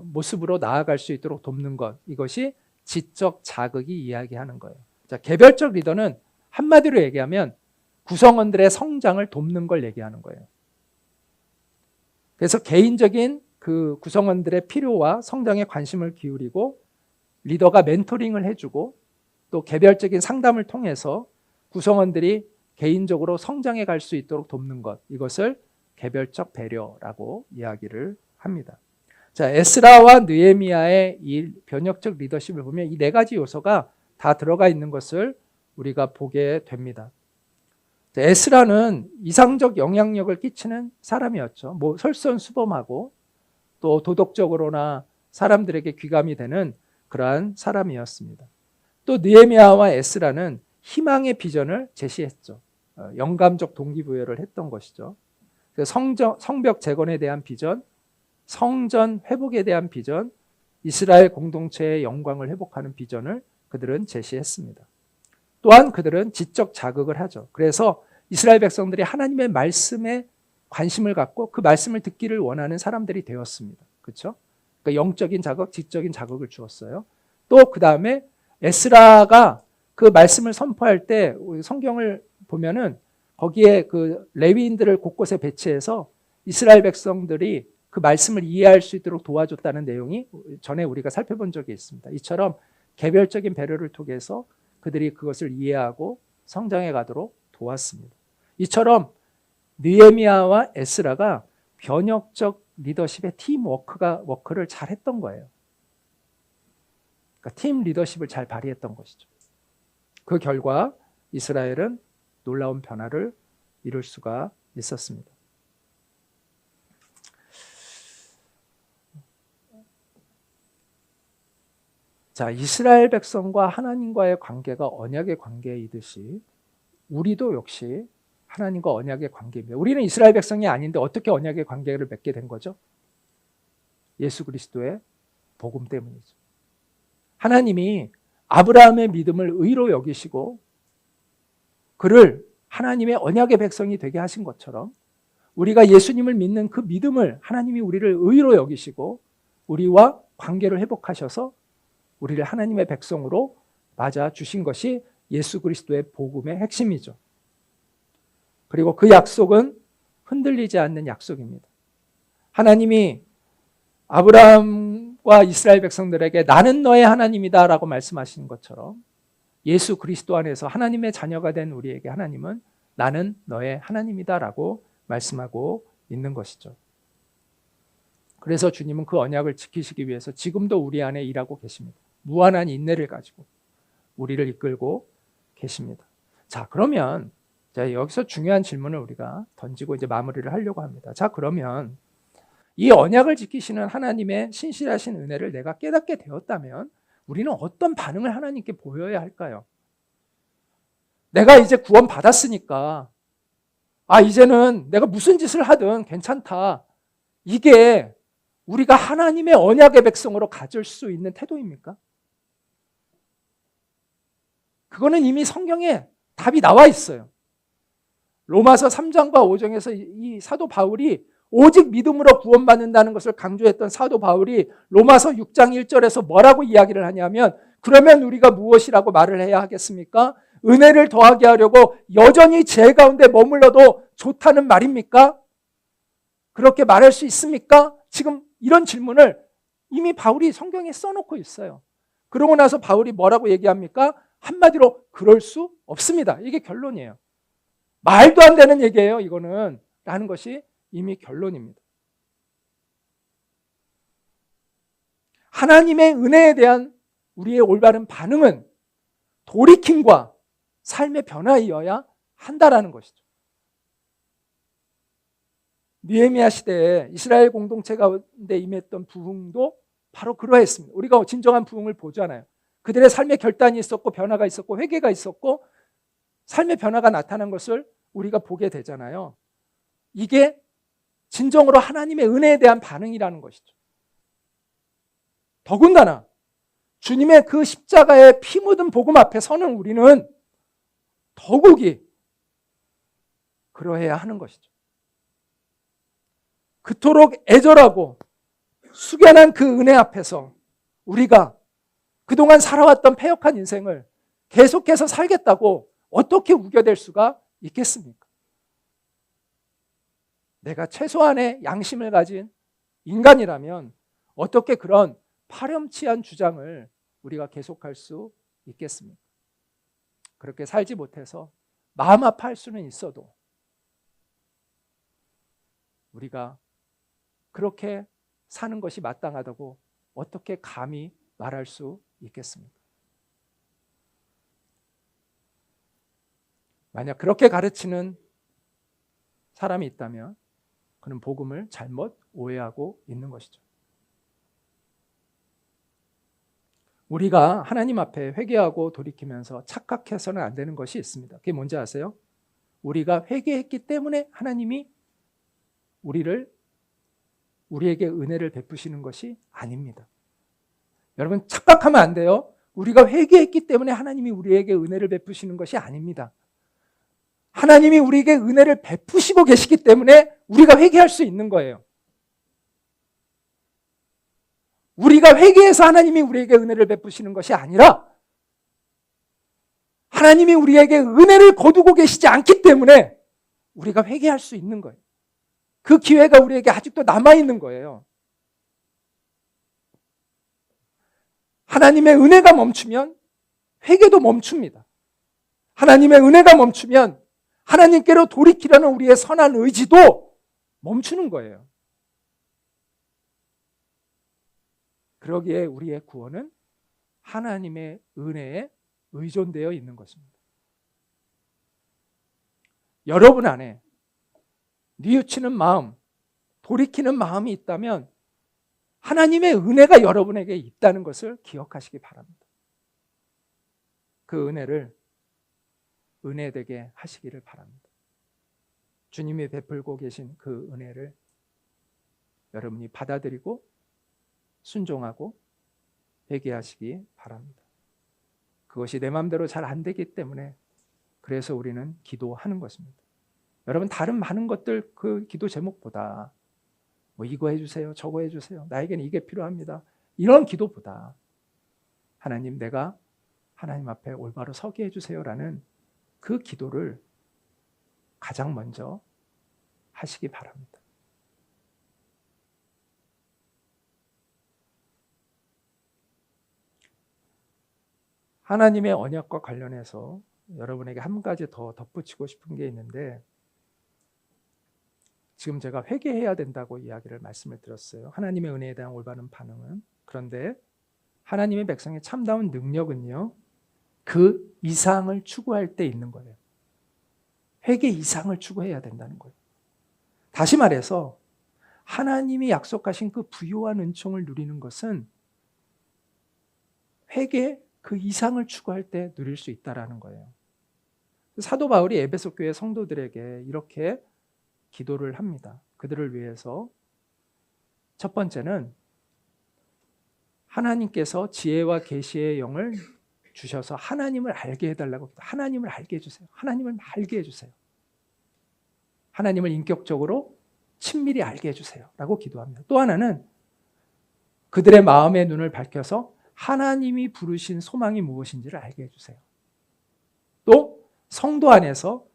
모습으로 나아갈 수 있도록 돕는 것, 이것이 지적 자극이 이야기하는 거예요. 자, 개별적 리더는 한마디로 얘기하면 구성원들의 성장을 돕는 걸 얘기하는 거예요. 그래서 개인적인 그 구성원들의 필요와 성장에 관심을 기울이고 리더가 멘토링을 해주고 또 개별적인 상담을 통해서 구성원들이 개인적으로 성장해 갈 수 있도록 돕는 것, 이것을 개별적 배려라고 이야기를 합니다. 자, 에스라와 느헤미야의 이 변혁적 리더십을 보면 이 네 가지 요소가 다 들어가 있는 것을 우리가 보게 됩니다. 자, 에스라는 이상적 영향력을 끼치는 사람이었죠. 뭐 솔선수범하고 또 도덕적으로나 사람들에게 귀감이 되는 그러한 사람이었습니다. 또 느헤미야와 에스라는 희망의 비전을 제시했죠. 영감적 동기부여를 했던 것이죠. 성벽 재건에 대한 비전, 성전 회복에 대한 비전, 이스라엘 공동체의 영광을 회복하는 비전을 그들은 제시했습니다. 또한 그들은 지적 자극을 하죠. 그래서 이스라엘 백성들이 하나님의 말씀에 관심을 갖고 그 말씀을 듣기를 원하는 사람들이 되었습니다. 그렇죠? 그러니까 영적인 자극, 지적인 자극을 주었어요. 또 그 다음에 에스라가 그 말씀을 선포할 때 성경을 보면은 거기에 그 레위인들을 곳곳에 배치해서 이스라엘 백성들이 그 말씀을 이해할 수 있도록 도와줬다는 내용이 전에 우리가 살펴본 적이 있습니다. 이처럼 개별적인 배려를 통해서 그들이 그것을 이해하고 성장해 가도록 도왔습니다. 이처럼 느헤미야와 에스라가 변혁적 리더십의 팀 워크를 잘 했던 거예요. 그러니까 팀 리더십을 잘 발휘했던 것이죠. 그 결과 이스라엘은 놀라운 변화를 이룰 수가 있었습니다. 자, 이스라엘 백성과 하나님과의 관계가 언약의 관계이듯이 우리도 역시 하나님과 언약의 관계입니다. 우리는 이스라엘 백성이 아닌데 어떻게 언약의 관계를 맺게 된 거죠? 예수 그리스도의 복음 때문이죠. 하나님이 아브라함의 믿음을 의로 여기시고 그를 하나님의 언약의 백성이 되게 하신 것처럼 우리가 예수님을 믿는 그 믿음을 하나님이 우리를 의로 여기시고 우리와 관계를 회복하셔서 우리를 하나님의 백성으로 맞아 주신 것이 예수 그리스도의 복음의 핵심이죠. 그리고 그 약속은 흔들리지 않는 약속입니다. 하나님이 아브라함과 이스라엘 백성들에게 나는 너의 하나님이다 라고 말씀하시는 것처럼 예수 그리스도 안에서 하나님의 자녀가 된 우리에게 하나님은 나는 너의 하나님이다 라고 말씀하고 있는 것이죠. 그래서 주님은 그 언약을 지키시기 위해서 지금도 우리 안에 일하고 계십니다. 무한한 인내를 가지고 우리를 이끌고 계십니다. 자, 그러면 여기서 중요한 질문을 우리가 던지고 이제 마무리를 하려고 합니다. 자, 그러면 이 언약을 지키시는 하나님의 신실하신 은혜를 내가 깨닫게 되었다면 우리는 어떤 반응을 하나님께 보여야 할까요? 내가 이제 구원 받았으니까 이제는 내가 무슨 짓을 하든 괜찮다. 이게 우리가 하나님의 언약의 백성으로 가질 수 있는 태도입니까? 그거는 이미 성경에 답이 나와 있어요. 로마서 3장과 5장에서 이 사도 바울이 오직 믿음으로 구원받는다는 것을 강조했던 사도 바울이 로마서 6장 1절에서 뭐라고 이야기를 하냐면 그러면 우리가 무엇이라고 말을 해야 하겠습니까? 은혜를 더하게 하려고 여전히 죄 가운데 머물러도 좋다는 말입니까? 그렇게 말할 수 있습니까? 지금 이런 질문을 이미 바울이 성경에 써놓고 있어요. 그러고 나서 바울이 뭐라고 얘기합니까? 한마디로 그럴 수 없습니다. 이게 결론이에요. 말도 안 되는 얘기예요, 이거는. 라는 것이 이미 결론입니다. 하나님의 은혜에 대한 우리의 올바른 반응은 돌이킴과 삶의 변화이어야 한다라는 것이죠. 느헤미야 시대에 이스라엘 공동체 가운데 임했던 부흥도 바로 그러했습니다. 우리가 진정한 부흥을 보잖아요. 그들의 삶의 결단이 있었고 변화가 있었고 회개가 있었고 삶의 변화가 나타난 것을 우리가 보게 되잖아요. 이게 진정으로 하나님의 은혜에 대한 반응이라는 것이죠. 더군다나 주님의 그 십자가의 피 묻은 복음 앞에 서는 우리는 더욱이 그러해야 하는 것이죠. 그토록 애절하고 숙연한 그 은혜 앞에서 우리가 그동안 살아왔던 패역한 인생을 계속해서 살겠다고 어떻게 우겨댈 수가 있겠습니까? 내가 최소한의 양심을 가진 인간이라면 어떻게 그런 파렴치한 주장을 우리가 계속할 수 있겠습니까? 그렇게 살지 못해서 마음 아파할 수는 있어도 우리가 그렇게 사는 것이 마땅하다고 어떻게 감히 말할 수 있겠습니까? 만약 그렇게 가르치는 사람이 있다면 그는 복음을 잘못 오해하고 있는 것이죠. 우리가 하나님 앞에 회개하고 돌이키면서 착각해서는 안 되는 것이 있습니다. 그게 뭔지 아세요? 우리가 회개했기 때문에 하나님이 우리에게 은혜를 베푸시는 것이 아닙니다. 여러분 착각하면 안 돼요. 우리가 회개했기 때문에 하나님이 우리에게 은혜를 베푸시는 것이 아닙니다. 하나님이 우리에게 은혜를 베푸시고 계시기 때문에 우리가 회개할 수 있는 거예요. 우리가 회개해서 하나님이 우리에게 은혜를 베푸시는 것이 아니라 하나님이 우리에게 은혜를 거두고 계시지 않기 때문에 우리가 회개할 수 있는 거예요. 그 기회가 우리에게 아직도 남아있는 거예요. 하나님의 은혜가 멈추면 회개도 멈춥니다. 하나님의 은혜가 멈추면 하나님께로 돌이키려는 우리의 선한 의지도 멈추는 거예요. 그러기에 우리의 구원은 하나님의 은혜에 의존되어 있는 것입니다. 여러분 안에 뉘우치는 마음, 돌이키는 마음이 있다면 하나님의 은혜가 여러분에게 있다는 것을 기억하시기 바랍니다. 그 은혜를 은혜되게 하시기를 바랍니다. 주님이 베풀고 계신 그 은혜를 여러분이 받아들이고 순종하고 회개하시기 바랍니다. 그것이 내 마음대로 잘 안 되기 때문에 그래서 우리는 기도하는 것입니다. 여러분 다른 많은 것들 그 기도 제목보다 뭐 이거 해주세요, 저거 해주세요, 나에게는 이게 필요합니다, 이런 기도보다 하나님 내가 하나님 앞에 올바로 서게 해주세요라는 그 기도를 가장 먼저 하시기 바랍니다. 하나님의 언약과 관련해서 여러분에게 한 가지 더 덧붙이고 싶은 게 있는데, 지금 제가 회개해야 된다고 이야기를 말씀을 드렸어요. 하나님의 은혜에 대한 올바른 반응은. 그런데 하나님의 백성의 참다운 능력은요, 그 이상을 추구할 때 있는 거예요. 회개 이상을 추구해야 된다는 거예요. 다시 말해서 하나님이 약속하신 그 부요한 은총을 누리는 것은 회개 그 이상을 추구할 때 누릴 수 있다는 거예요. 사도 바울이 에베소 교회 성도들에게 이렇게 기도를 합니다. 그들을 위해서 첫 번째는 하나님께서 지혜와 계시의 영을 주셔서 하나님을 알게 해달라고, 하나님을 알게 해주세요. 하나님을 알게 해주세요. 하나님을 인격적으로 친밀히 알게 해주세요 라고 기도합니다. 또 하나는 그들의 마음의 눈을 밝혀서 하나님이 부르신 소망이 무엇인지를 알게 해주세요. 또 성도 안에서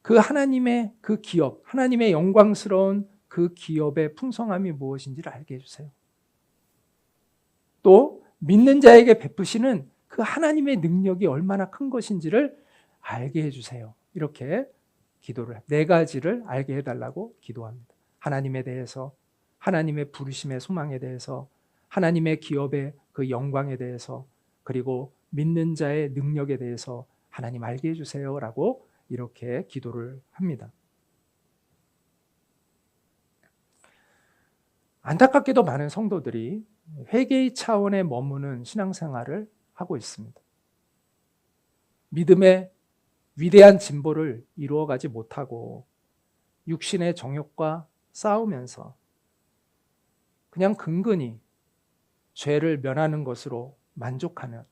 그 하나님의 그 기업, 하나님의 영광스러운 그 기업의 풍성함이 무엇인지를 알게 해주세요. 또 믿는 자에게 베푸시는 그 하나님의 능력이 얼마나 큰 것인지를 알게 해주세요. 이렇게 기도를, 네 가지를 알게 해달라고 기도합니다. 하나님에 대해서, 하나님의 부르심의 소망에 대해서, 하나님의 기업의 그 영광에 대해서, 그리고 믿는 자의 능력에 대해서 하나님 알게 해주세요 라고 이렇게 기도를 합니다. 안타깝게도 많은 성도들이 회개의 차원에 머무는 신앙생활을 하고 있습니다. 믿음의 위대한 진보를 이루어가지 못하고 육신의 정욕과 싸우면서 그냥 근근히 죄를 면하는 것으로 만족하는,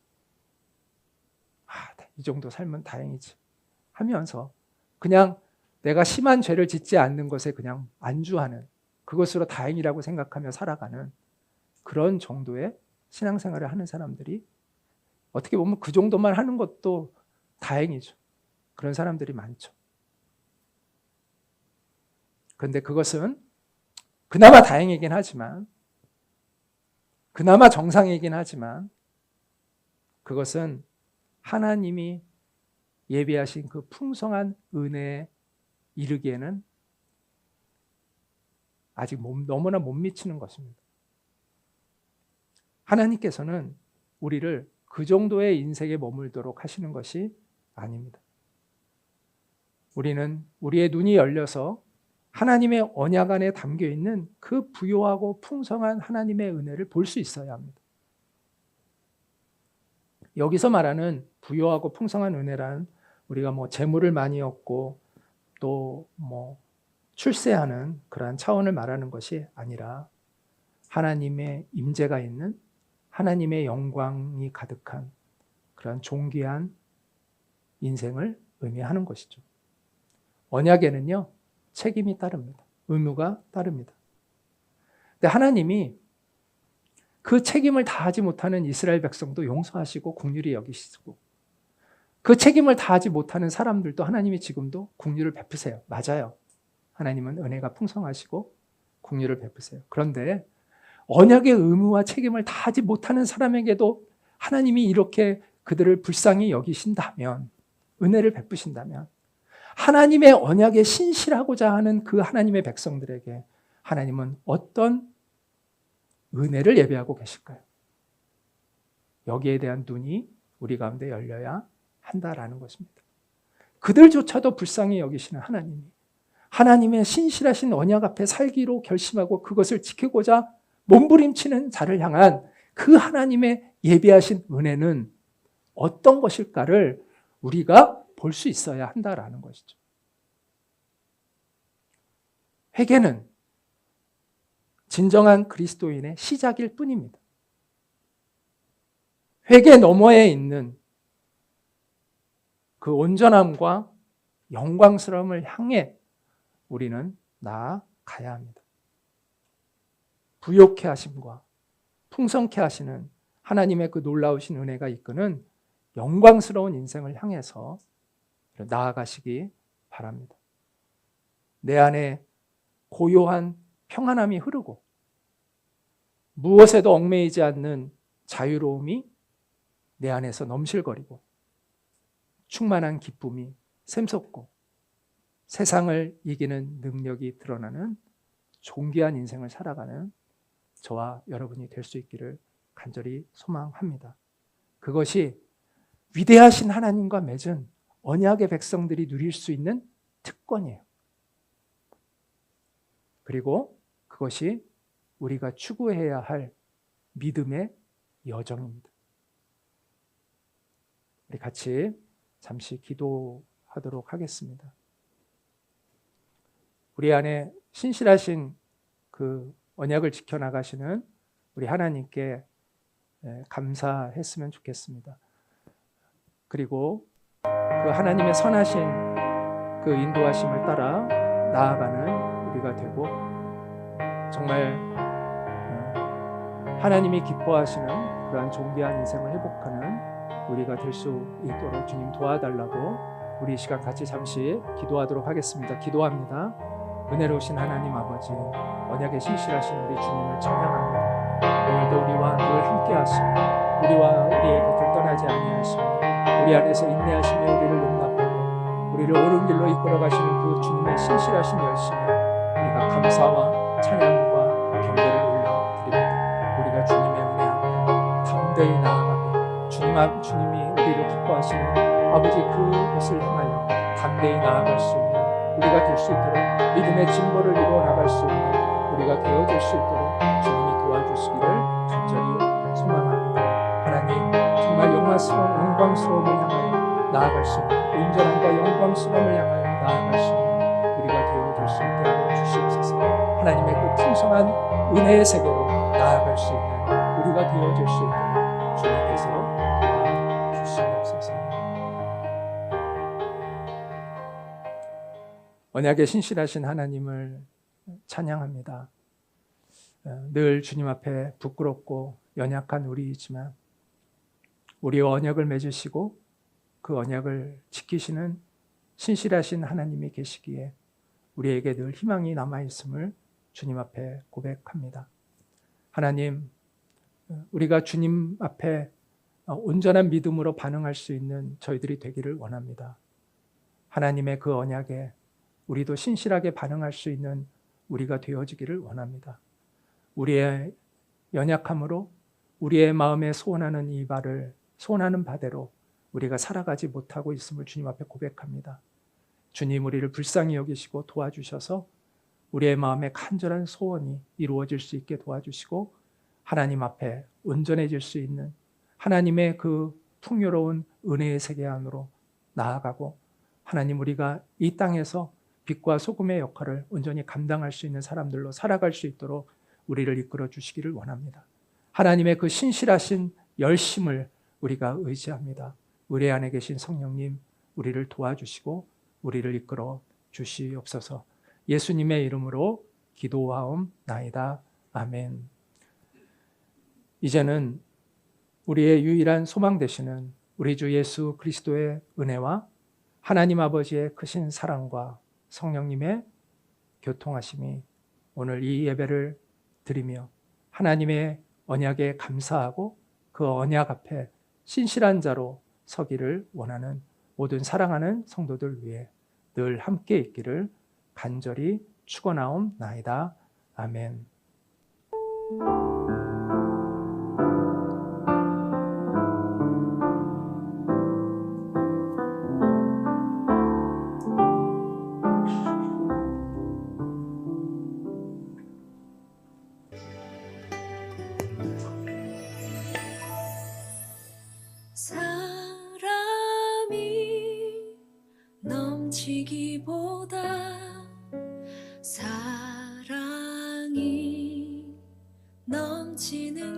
이 정도 삶은 다행이지 하면서 그냥 내가 심한 죄를 짓지 않는 것에 그냥 안주하는, 그것으로 다행이라고 생각하며 살아가는 그런 정도의 신앙생활을 하는 사람들이, 어떻게 보면 그 정도만 하는 것도 다행이죠. 그런 사람들이 많죠. 그런데 그것은 그나마 다행이긴 하지만, 그나마 정상이긴 하지만, 그것은 하나님이 예비하신 그 풍성한 은혜에 이르기에는 아직 너무나 못 미치는 것입니다. 하나님께서는 우리를 그 정도의 인생에 머물도록 하시는 것이 아닙니다. 우리는 우리의 눈이 열려서 하나님의 언약 안에 담겨 있는 그 부요하고 풍성한 하나님의 은혜를 볼 수 있어야 합니다. 여기서 말하는 부요하고 풍성한 은혜란 우리가 재물을 많이 얻고 또 출세하는 그러한 차원을 말하는 것이 아니라 하나님의 임재가 있는 하나님의 영광이 가득한 그러한 존귀한 인생을 의미하는 것이죠. 언약에는요, 책임이 따릅니다. 의무가 따릅니다. 근데 하나님이 그 책임을 다하지 못하는 이스라엘 백성도 용서하시고 긍휼히 여기시고 그 책임을 다하지 못하는 사람들도 하나님이 지금도 긍휼을 베푸세요. 맞아요. 하나님은 은혜가 풍성하시고 긍휼을 베푸세요. 그런데 언약의 의무와 책임을 다하지 못하는 사람에게도 하나님이 이렇게 그들을 불쌍히 여기신다면, 은혜를 베푸신다면 하나님의 언약에 신실하고자 하는 그 하나님의 백성들에게 하나님은 어떤 은혜를 예배하고 계실까요? 여기에 대한 눈이 우리 가운데 열려야 한다라는 것입니다. 그들조차도 불쌍히 여기시는 하나님이 하나님의 신실하신 언약 앞에 살기로 결심하고 그것을 지키고자 몸부림치는 자를 향한 그 하나님의 예비하신 은혜는 어떤 것일까를 우리가 볼 수 있어야 한다라는 것이죠. 회개는 진정한 그리스도인의 시작일 뿐입니다. 회개 너머에 있는 그 온전함과 영광스러움을 향해 우리는 나아가야 합니다. 부욕케 하심과 풍성케 하시는 하나님의 그 놀라우신 은혜가 이끄는 영광스러운 인생을 향해서 나아가시기 바랍니다. 내 안에 고요한 평안함이 흐르고 무엇에도 얽매이지 않는 자유로움이 내 안에서 넘실거리고 충만한 기쁨이 샘솟고 세상을 이기는 능력이 드러나는 존귀한 인생을 살아가는 저와 여러분이 될 수 있기를 간절히 소망합니다. 그것이 위대하신 하나님과 맺은 언약의 백성들이 누릴 수 있는 특권이에요. 그리고 그것이 우리가 추구해야 할 믿음의 여정입니다. 우리 같이 잠시 기도하도록 하겠습니다. 우리 안에 신실하신 그 언약을 지켜나가시는 우리 하나님께 감사했으면 좋겠습니다. 그리고 그 하나님의 선하신 그 인도하심을 따라 나아가는 우리가 되고 정말 하나님이 기뻐하시는 그러한 존귀한 인생을 회복하는 우리가 될 수 있도록 주님 도와달라고 우리 이 시간 같이 잠시 기도하도록 하겠습니다. 기도합니다. 은혜로우신 하나님 아버지, 언약에 신실하신 우리 주님을 찬양합니다. 오늘도 우리와 늘 함께 하시고 우리와 우리의 곁을 떠나지 아니하시고 우리 안에서 인내하시며 우리를 용납하고 우리를 옳은 길로 이끌어 가시는 그 주님의 신실하신 열심에 우리가 감사와 찬양과 경배를 올려드립니다. 우리가 주님의 은혜 앞에 담대히 나아가며 주님이 우리를 기뻐하시는 아버지 그것을 향하여 담대히 나아갈 수 있는 우리가 될 수 있도록 믿음의 진보를 이루어 나갈 수 있는 우리가 되어질 수 있도록 주님이 도와주시기를 간절히 소망합니다. 하나님, 정말 영광스러움을 향하여 나아갈 수 있는 온전함과 영광스러움을 향하여 나아갈 수 있는 우리가 되어질 수 있게 하여 주시옵소서. 하나님의 그 풍성한 은혜의 세계로 나아갈 수 있는 우리가 되어질 수 있도록 주님께서 도와주시옵소서. 언약에 신실하신 하나님을 찬양합니다. 늘 주님 앞에 부끄럽고 연약한 우리이지만 우리와 언약을 맺으시고 그 언약을 지키시는 신실하신 하나님이 계시기에 우리에게 늘 희망이 남아있음을 주님 앞에 고백합니다. 하나님, 우리가 주님 앞에 온전한 믿음으로 반응할 수 있는 저희들이 되기를 원합니다. 하나님의 그 언약에 우리도 신실하게 반응할 수 있는 우리가 되어지기를 원합니다. 우리의 연약함으로 우리의 마음에 소원하는 이 바를 소원하는 바대로 우리가 살아가지 못하고 있음을 주님 앞에 고백합니다. 주님 우리를 불쌍히 여기시고 도와주셔서 우리의 마음에 간절한 소원이 이루어질 수 있게 도와주시고 하나님 앞에 온전해질 수 있는 하나님의 그 풍요로운 은혜의 세계 안으로 나아가고 하나님 우리가 이 땅에서 빛과 소금의 역할을 온전히 감당할 수 있는 사람들로 살아갈 수 있도록 우리를 이끌어 주시기를 원합니다. 하나님의 그 신실하신 열심을 우리가 의지합니다. 우리 안에 계신 성령님 우리를 도와주시고 우리를 이끌어 주시옵소서. 예수님의 이름으로 기도하옵나이다. 아멘. 이제는 우리의 유일한 소망 되시는 우리 주 예수 그리스도의 은혜와 하나님 아버지의 크신 사랑과 성령님의 교통하심이 오늘 이 예배를 드리며 하나님의 언약에 감사하고 그 언약 앞에 신실한 자로 서기를 원하는 모든 사랑하는 성도들 위해 늘 함께 있기를 간절히 축원하옵나이다. 아멘. 사람이 넘치기보다 사랑이 넘치는